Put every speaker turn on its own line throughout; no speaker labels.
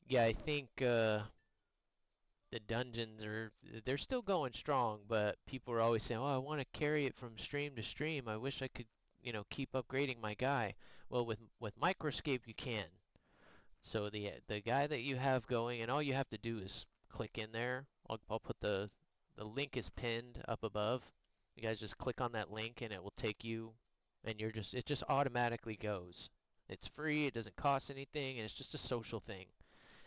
yeah, I think the dungeons they're still going strong, but people are always saying, "Oh, I want to carry it from stream to stream. I wish I could, keep upgrading my guy." Well, with Microscape you can. So the guy that you have going, and all you have to do is click in there. I'll put the link is pinned up above. You guys just click on that link, and it will take you, and it just automatically goes. It's free. It doesn't cost anything, and it's just a social thing.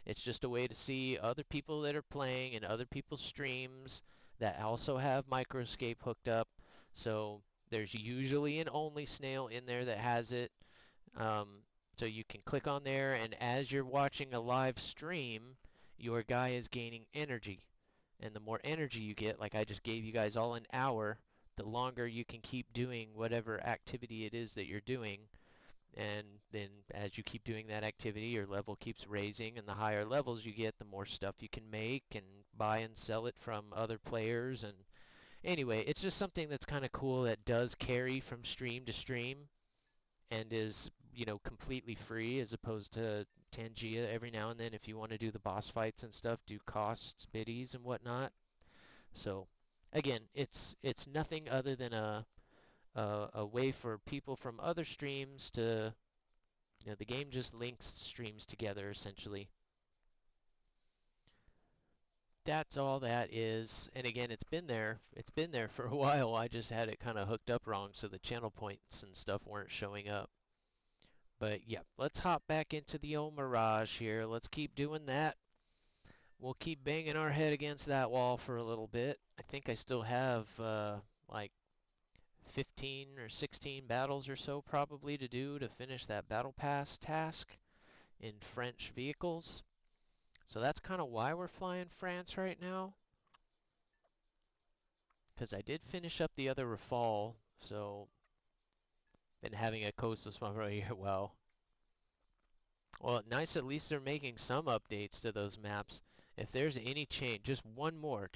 It's just a way to see other people that are playing and other people's streams that also have Microscape hooked up. So there's usually an only snail in there that has it. So you can click on there, and as you're watching a live stream, your guy is gaining energy. And the more energy you get, like I just gave you guys all an hour, the longer you can keep doing whatever activity it is that you're doing. And then as you keep doing that activity, your level keeps raising, and the higher levels you get, the more stuff you can make and buy and sell it from other players. And anyway, it's just something that's kind of cool that does carry from stream to stream and is, completely free as opposed to Tangia every now and then if you want to do the boss fights and stuff, do costs, biddies and whatnot. So again, it's nothing other than a way for people from other streams to, the game just links streams together essentially. That's all that is. And again, it's been there. It's been there for a while. I just had it kind of hooked up wrong, so the channel points and stuff weren't showing up. But yeah, let's hop back into the old Mirage here. Let's keep doing that. We'll keep banging our head against that wall for a little bit. I think I still have like 15 or 16 battles or so probably to do to finish that Battle Pass task in French vehicles. So that's kind of why we're flying France right now. Because I did finish up the other Rafale, so been having a coastal swamp right here. Well, nice. At least they're making some updates to those maps. If there's any change, just one more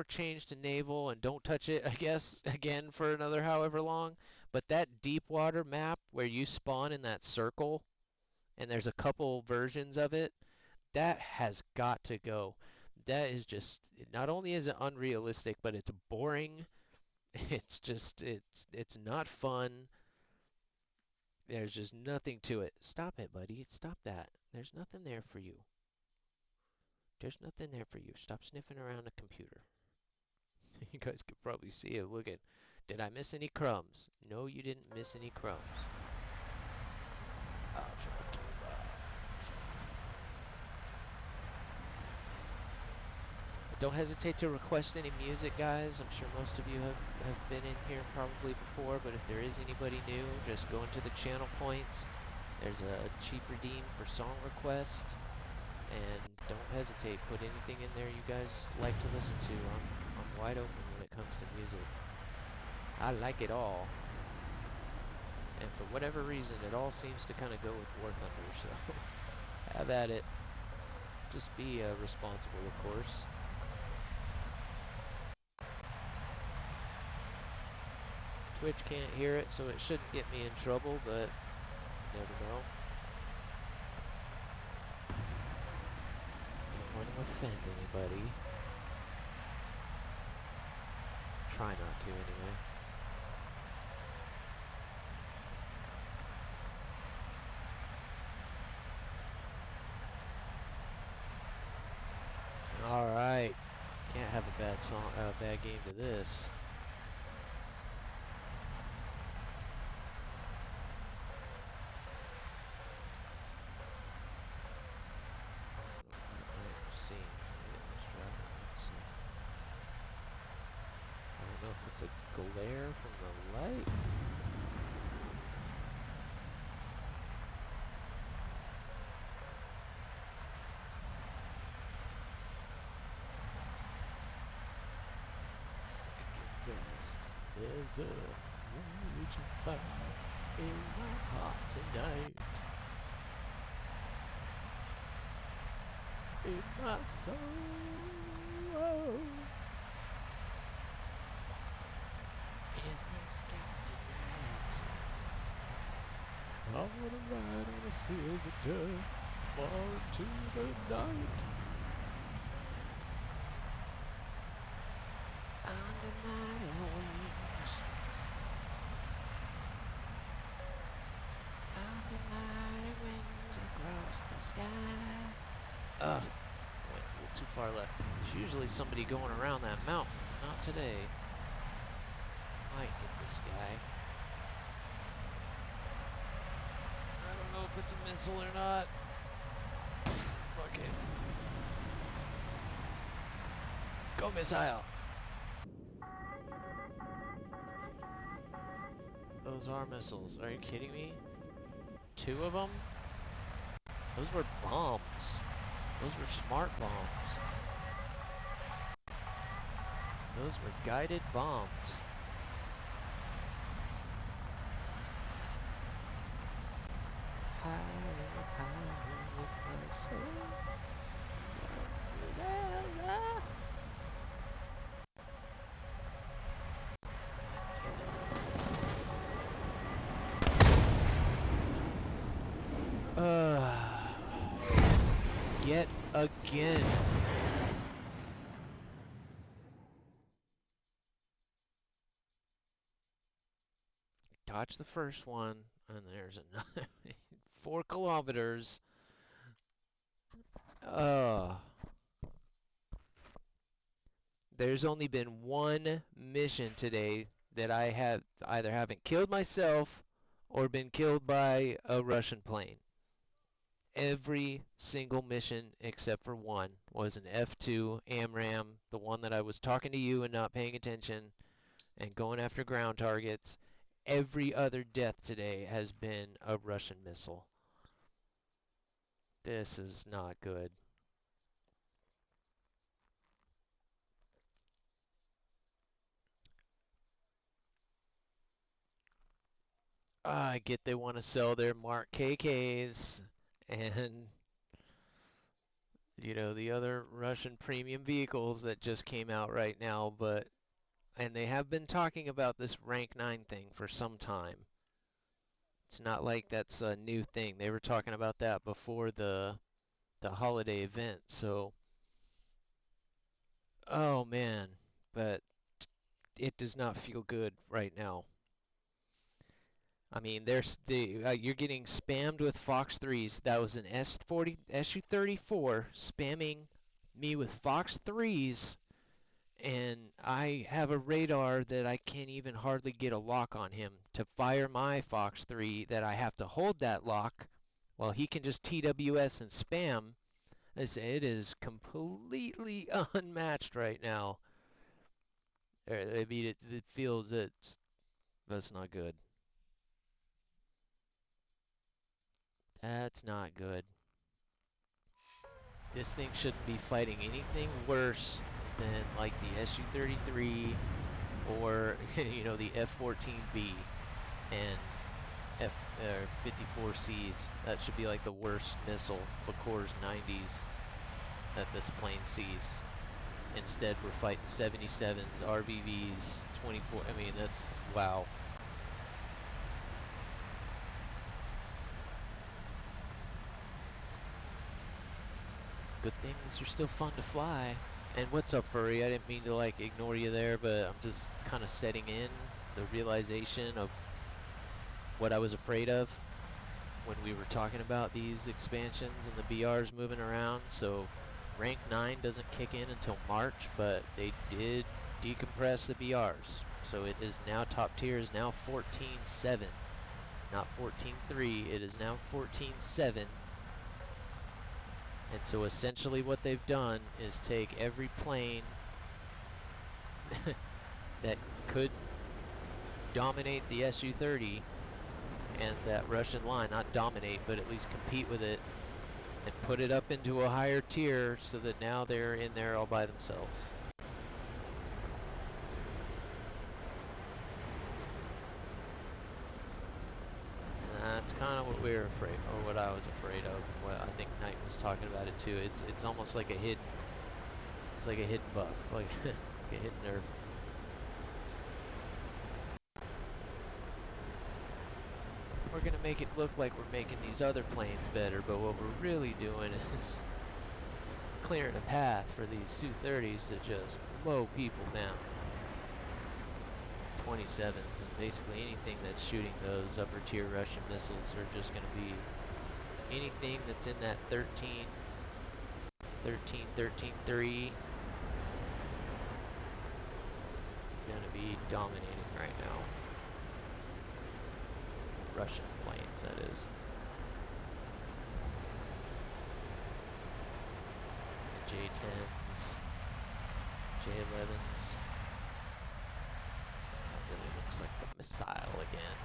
change to naval, and don't touch it, I guess, again for another however long. But that deep water map where you spawn in that circle, and there's a couple versions of it, that has got to go. That is just, not only is it unrealistic, but it's boring. It's not fun. There's just nothing to it. Stop it, buddy. Stop that. There's nothing there for you. There's nothing there for you. Stop sniffing around the computer. You guys could probably see it. Look at, did I miss any crumbs? No, you didn't miss any crumbs. I'll try to. Don't hesitate to request any music, guys. I'm sure most of you have been in here probably before, but if there is anybody new, just go into the channel points. There's a cheap redeem for song request, and don't hesitate. Put anything in there you guys like to listen to. I'm wide open when it comes to music. I like it all. And for whatever reason, it all seems to kind of go with War Thunder, so have at it. Just be responsible, of course. Twitch can't hear it, so it shouldn't get me in trouble, but you never know. Don't want to offend anybody. Try not to, anyway. Alright. Can't have a bad game to this. I don't know if it's a glare from the light. Second best. There's a raging fire in my heart tonight. In my soul. In the sky tonight. I wanna ride on a silver dove to the night. Under my wings. Under my wings across the sky. Ugh, went a little too far left. There's usually somebody going around that mountain. Not today. Might get this guy. I don't know if it's a missile or not. Fuck it. Go missile! Those are missiles. Are you kidding me? 2 of them? Those were bombs. Those were smart bombs. Those were guided bombs. Yet again. Dodge the first one, and there's another 4 kilometers. There's only been one mission today that I have either haven't killed myself or been killed by a Russian plane. Every single mission except for one was an F2 AMRAAM, the one that I was talking to you and not paying attention and going after ground targets. Every other death today has been a Russian missile. This is not good. I get they want to sell their Mark KKs and, you know, the other Russian premium vehicles that just came out right now, and they have been talking about this rank 9 thing for some time. It's not like that's a new thing. They were talking about that before the holiday event. So, oh man, but it does not feel good right now. I mean, you're getting spammed with Fox 3s. That was an SU-34 spamming me with Fox 3s, and I have a radar that I can't even hardly get a lock on him to fire my Fox 3, that I have to hold that lock while he can just TWS and spam. I say it is completely unmatched right now. I mean, it feels that's not good. That's not good. This thing shouldn't be fighting anything worse than like the SU-33 or you know, the F-14B and F-54Cs. That should be like the worst missile, Fakor's 90s, that this plane sees. Instead, we're fighting 77s, RBVs, 24. I mean, that's wow. Good things are still fun to fly. And what's up, Furry? I didn't mean to like ignore you there, but I'm just kind of setting in the realization of what I was afraid of when we were talking about these expansions and the BRs moving around. So rank 9 doesn't kick in until March, but they did decompress the BRs. So it is now, top tier is now 14.7, not 14.3. It is now 14.7. And so essentially what they've done is take every plane that could dominate the Su-30 and that Russian line, not dominate, but at least compete with it, and put it up into a higher tier so that now they're in there all by themselves. And that's kind of what we were afraid, or what I was afraid of, and what I think Knight was talking about it too. It's almost like a hidden, it's like a hidden buff, like, like a hidden nerf. we're gonna make it look like we're making these other planes better, but what we're really doing is clearing a path for these Su-30s to just mow people down. 27s, and basically anything that's shooting those upper tier Russian missiles are just going to be anything that's in that 13, 3 going to be dominating right now. Russian planes, that is. The J-10s, J-11s. That really looks like the missile again.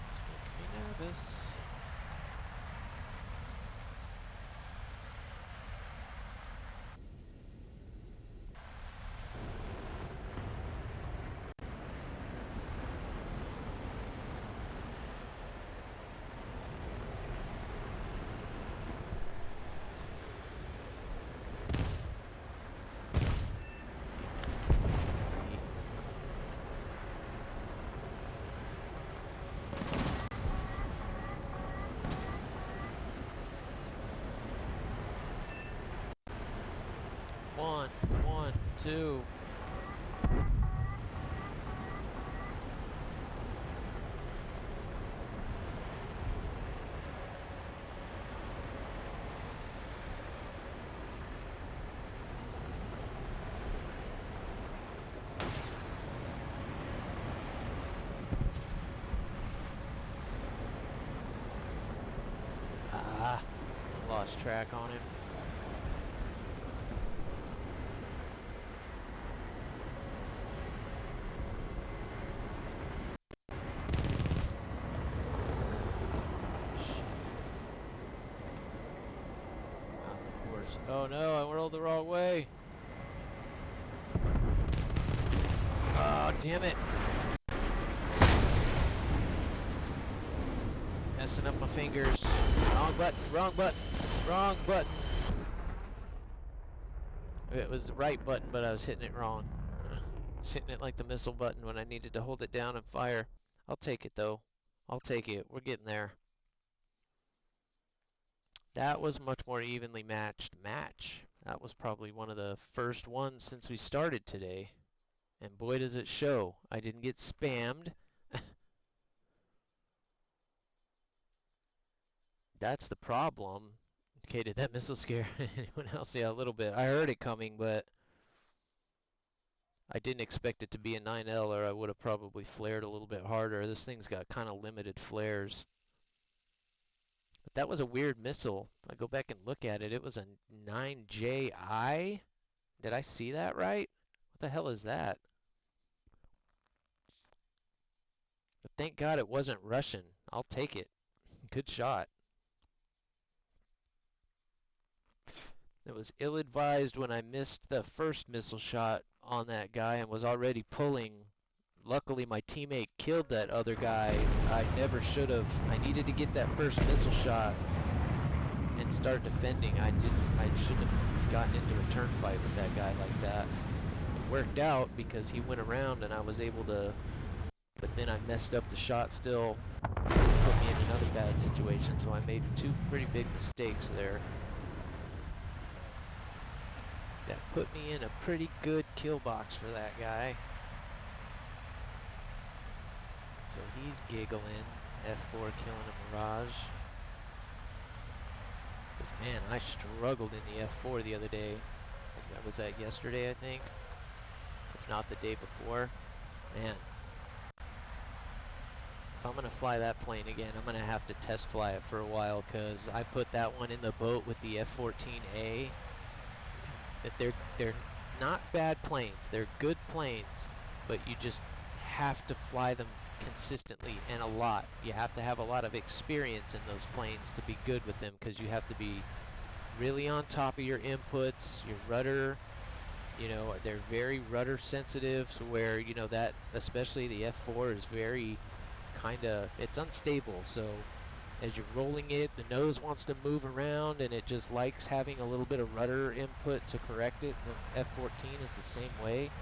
It's making me nervous. One, two. Ah, lost track on him. Oh no, I rolled the wrong way. Oh, damn it. Messing up my fingers. Wrong button, wrong button, wrong button. It was the right button, but I was hitting it wrong. I was hitting it like the missile button when I needed to hold it down and fire. I'll take it though. I'll take it. We're getting there. That was much more evenly matched match. That was probably one of the first ones since we started today. And boy does it show. I didn't get spammed. That's the problem. Okay, did that missile scare anyone else? Yeah, a little bit. I heard it coming, but I didn't expect it to be a 9L, or I would have probably flared a little bit harder. This thing's got kind of limited flares. But that was a weird missile. I go back and look at it. It was a 9JI? Did I see that right? What the hell is that? But thank God it wasn't Russian. I'll take it. Good shot. It was ill-advised when I missed the first missile shot on that guy and was already pulling. Luckily, my teammate killed that other guy. I never should have. I needed to get that first missile shot and start defending. I shouldn't have gotten into a turn fight with that guy like that. It worked out because he went around and I was able to, but then I messed up the shot still, put me in another bad situation, so I made two pretty big mistakes there. That put me in a pretty good kill box for that guy. So he's giggling. F4 killing a Mirage. Because man, I struggled in the F4 the other day. That was that yesterday, I think. If not the day before. Man. If I'm going to fly that plane again, I'm going to have to test fly it for a while, because I put that one in the boat with the F-14A. That they're not bad planes. They're good planes, but you just have to fly them consistently and a lot. You have to have a lot of experience in those planes to be good with them, because you have to be really on top of your inputs, your rudder. You know, they're very rudder sensitive, so where, you know, that, especially the F4 is very kind of, it's unstable, so as you're rolling it, the nose wants to move around and it just likes having a little bit of rudder input to correct it. And the F-14 is the same way.